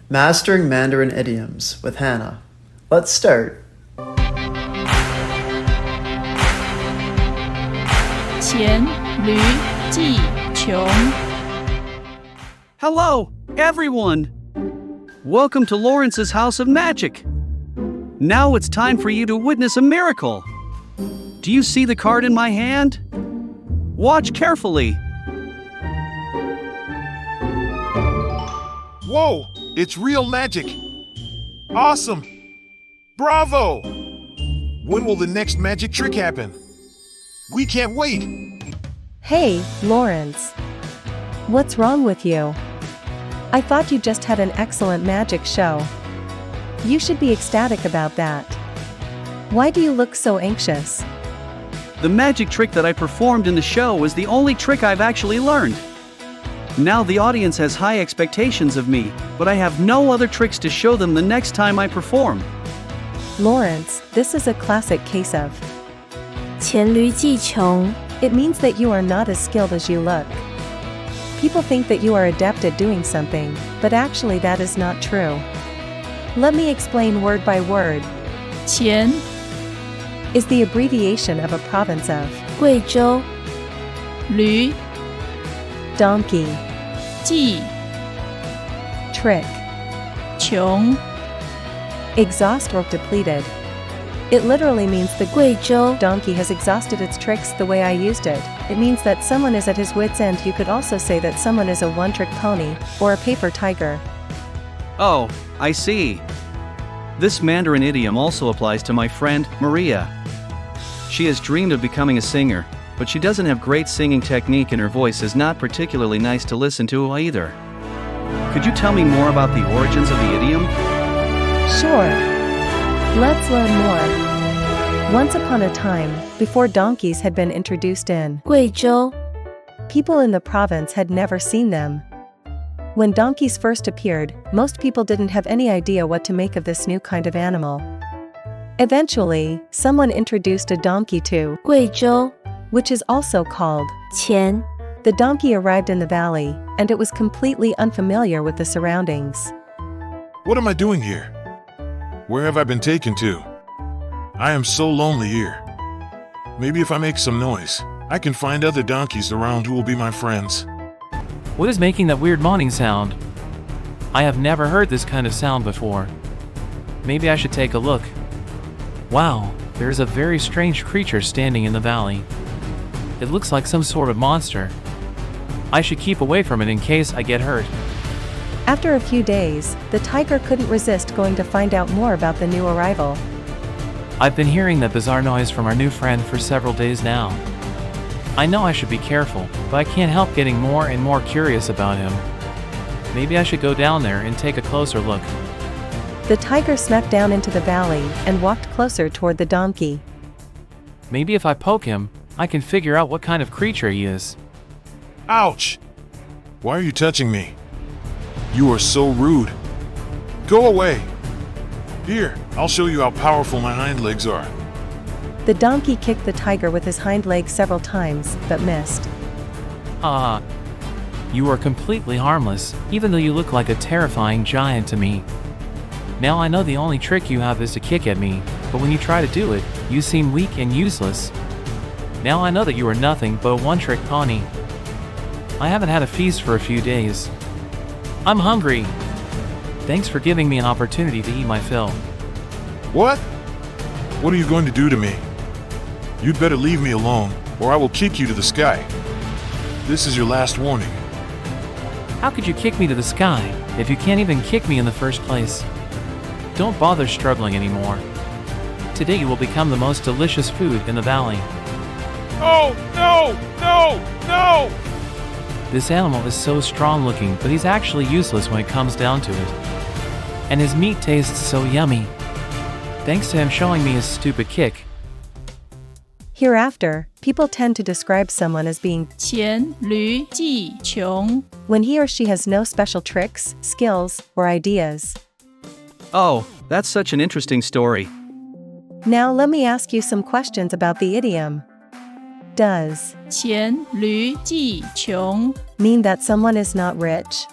Mastering Mandarin Idioms with Hannah. Let's start. 黔驴技穷 Hello, everyone! Welcome to Lawrence's House of Magic. Now it's time for you to witness a miracle. Do you see the card in my hand? Watch carefully. Whoa! It's real magic! Awesome! Bravo! When will the next magic trick happen? We can't wait! Hey, Lawrence. What's wrong with you? I thought you just had an excellent magic show. You should be ecstatic about that. Why do you look so anxious? The magic trick that I performed in the show was the only trick I've actually learned. Now the audience has high expectations of me, but I have no other tricks to show them the next time I perform. Lawrence, this is a classic case of 黔驴技穷 it means that you are not as skilled as you look. People think that you are adept at doing something, but actually that is not true. Let me explain word by word. 黔 Is the abbreviation of a province of 贵州 驴 donkey, 技 trick, 穷 exhaust or depleted. It literally means the 贵州 donkey has exhausted its tricks the way I used it. It means that someone is at his wit's end. You could also say that someone is a one-trick pony, or a paper tiger. Oh, I see. This Mandarin idiom also applies to my friend, Maria. She has dreamed of becoming a singer, but she doesn't have great singing technique and her voice is not particularly nice to listen to either. Could you tell me more about the origins of the idiom? Sure. Let's learn more. Once upon a time, before donkeys had been introduced in 贵州 people in the province had never seen them. When donkeys first appeared, most people didn't have any idea what to make of this new kind of animal. Eventually, someone introduced a donkey to 贵州 which is also called 黔 the donkey arrived in the valley, and it was completely unfamiliar with the surroundings. What am I doing here? Where have I been taken to? I am so lonely here. Maybe if I make some noise, I can find other donkeys around who will be my friends. What is making that weird moaning sound? I have never heard this kind of sound before. Maybe I should take a look. Wow, there is a very strange creature standing in the valley. It looks like some sort of monster. I should keep away from it in case I get hurt. After a few days, the tiger couldn't resist going to find out more about the new arrival. I've been hearing that bizarre noise from our new friend for several days now. I know I should be careful, but I can't help getting more and more curious about him. Maybe I should go down there and take a closer look. The tiger snuck down into the valley and walked closer toward the donkey. Maybe if I poke him, I can figure out what kind of creature he is. Ouch! Why are you touching me? You are so rude. Go away. Here, I'll show you how powerful my hind legs are. The donkey kicked the tiger with his hind leg several times, but missed. Ah, you are completely harmless, even though you look like a terrifying giant to me. Now I know the only trick you have is to kick at me, but when you try to do it, you seem weak and useless. Now I know that you are nothing but a one-trick pony. I haven't had a feast for a few days. I'm hungry. Thanks for giving me an opportunity to eat my fill. What? What are you going to do to me? You'd better leave me alone, or I will kick you to the sky. This is your last warning. How could you kick me to the sky, if you can't even kick me in the first place? Don't bother struggling anymore. Today you will become the most delicious food in the valley. Oh, no! No! No! This animal is so strong looking, but he's actually useless when it comes down to it. And his meat tastes so yummy. Thanks to him showing me his stupid kick. Hereafter, people tend to describe someone as being 黔驴技穷 when he or she has no special tricks, skills, or ideas. Oh, that's such an interesting story. Now let me ask you some questions about the idiom. Does 黔驴技穷 mean that someone is not rich?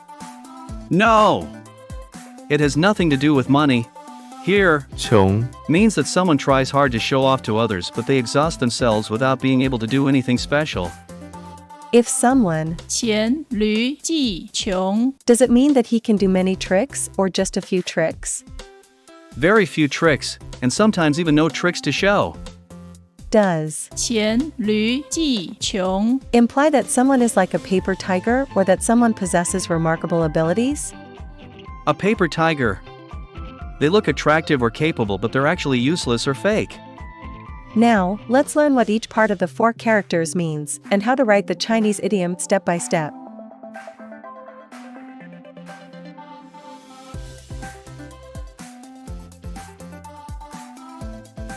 No! It has nothing to do with money. Here, 穷 means that someone tries hard to show off to others but they exhaust themselves without being able to do anything special. If someone, 黔qián穷 does it mean that he can do many tricks or just a few tricks? Very few tricks, and sometimes even no tricks to show. Does 黔穷 imply that someone is like a paper tiger or that someone possesses remarkable abilities? A paper tiger. They look attractive or capable but they're actually useless or fake. Now, let's learn what each part of the 4 characters means and how to write the Chinese idiom step by step.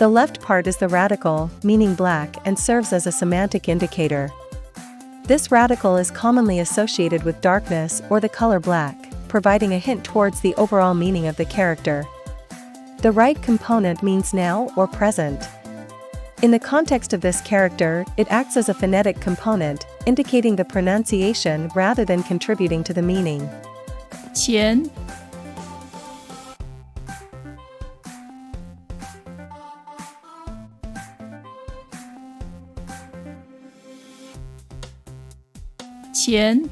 The left part is the radical, meaning black, and serves as a semantic indicator. This radical is commonly associated with darkness or the color black, providing a hint towards the overall meaning of the character. The right component means now or present. In the context of this character, it acts as a phonetic component, indicating the pronunciation rather than contributing to the meaning. 黔 黔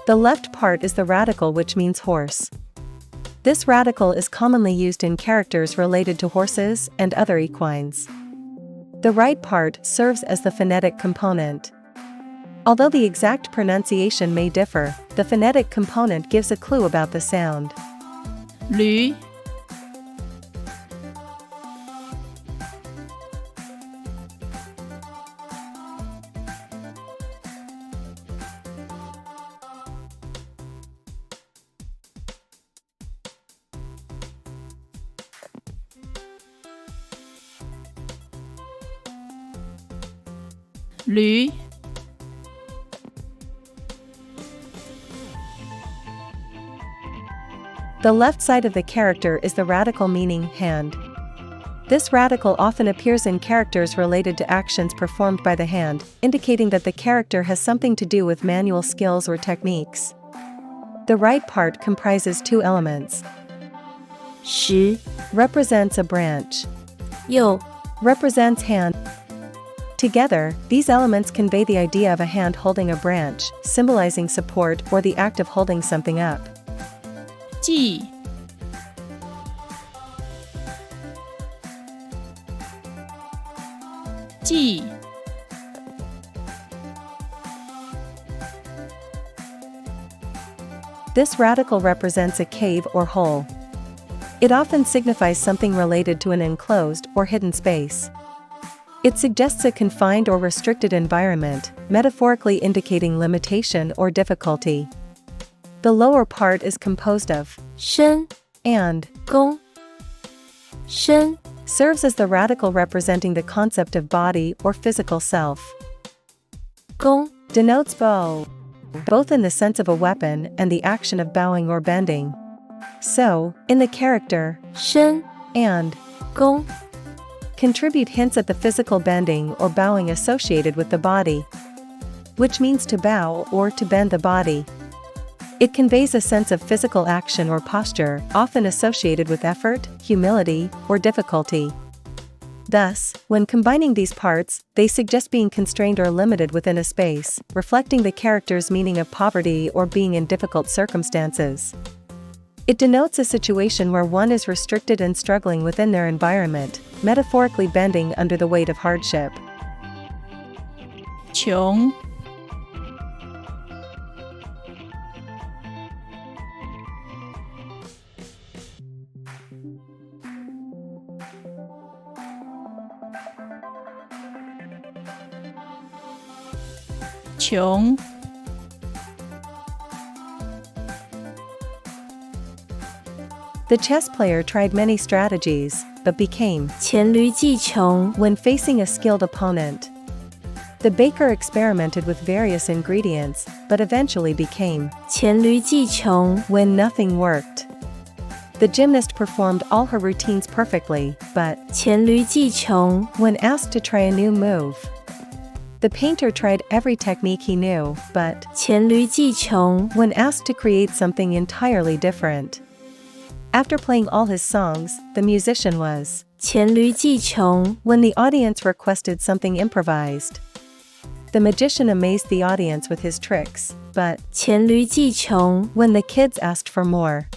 The left part is the radical, which means horse. This radical is commonly used in characters related to horses and other equines. The right part serves as the phonetic component. Although the exact pronunciation may differ, the phonetic component gives a clue about the sound. 驴 驴 The left side of the character is the radical, meaning hand. This radical often appears in characters related to actions performed by the hand, indicating that the character has something to do with manual skills or techniques. The right part comprises 2 elements. 十 Represents a branch. 右 Represents hand. Together, these elements convey the idea of a hand holding a branch, symbolizing support or the act of holding something up. 记 记 This radical represents a cave or hole. It often signifies something related to an enclosed or hidden space. It suggests a confined or restricted environment, metaphorically indicating limitation or difficulty. The lower part is composed of 深 and 弓 深 serves as the radical representing the concept of body or physical self. 弓 Denotes bow, both in the sense of a weapon and the action of bowing or bending. So, in the character 深 and 弓 contribute hints at the physical bending or bowing associated with the body, which means to bow or to bend the body. It conveys a sense of physical action or posture, often associated with effort, humility, or difficulty. Thus, when combining these parts, they suggest being constrained or limited within a space, reflecting the character's meaning of poverty or being in difficult circumstances. It denotes a situation where one is restricted and struggling within their environment, metaphorically bending under the weight of hardship. 穷 穷 The chess player tried many strategies, but became 黔驴技穷 when facing a skilled opponent. The baker experimented with various ingredients, but eventually became 黔驴技穷 when nothing worked. The gymnast performed all her routines perfectly, but 黔驴技穷 when asked to try a new move, The painter tried every technique he knew, but 黔qián穷 when asked to create something entirely different. After playing all his songs, the musician was 黔qián穷 when the audience requested something improvised. The magician amazed the audience with his tricks, but 黔qián穷 when the kids asked for more,